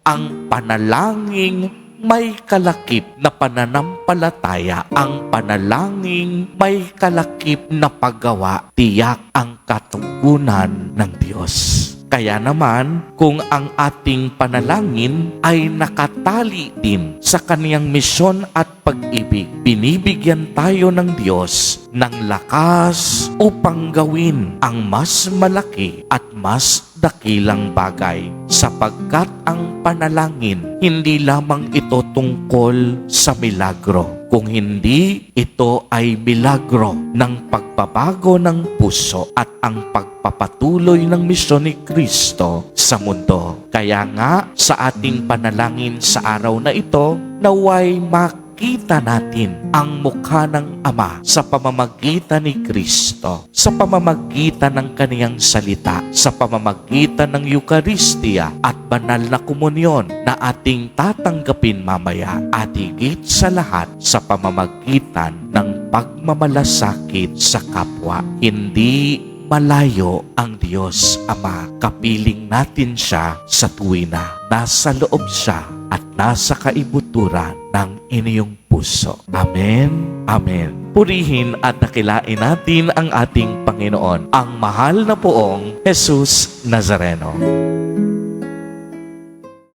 ang panalangin may kalakip na pananampalataya, ang panalangin may kalakip na paggawa, tiyak ang katugunan ng Diyos. Kaya naman, kung ang ating panalangin ay nakatali din sa kaniyang misyon at pag-ibig, binibigyan tayo ng Diyos ng lakas upang gawin ang mas malaki at mas dakilang bagay, sapagkat ang panalangin hindi lamang ito tungkol sa milagro, kung hindi ito ay milagro ng pagbabago ng puso at ang pagpapatuloy ng misyon ni Kristo sa mundo. Kaya nga sa ating panalangin sa araw na ito, naway makita natin ang mukha ng Ama sa pamamagitan ni Kristo, sa pamamagitan ng kaniyang salita, sa pamamagitan ng Eucharistia at banal na komunyon na ating tatanggapin mamaya, at higit sa lahat sa pamamagitan ng pagmamalasakit sa kapwa. Hindi malayo ang Diyos Ama. Kapiling natin siya sa tuwina. Nasa loob siya at nasa kaibuturan ng inyong puso. Amen. Amen. Purihin at dakilain natin ang ating Panginoon, ang mahal na poong Jesus Nazareno.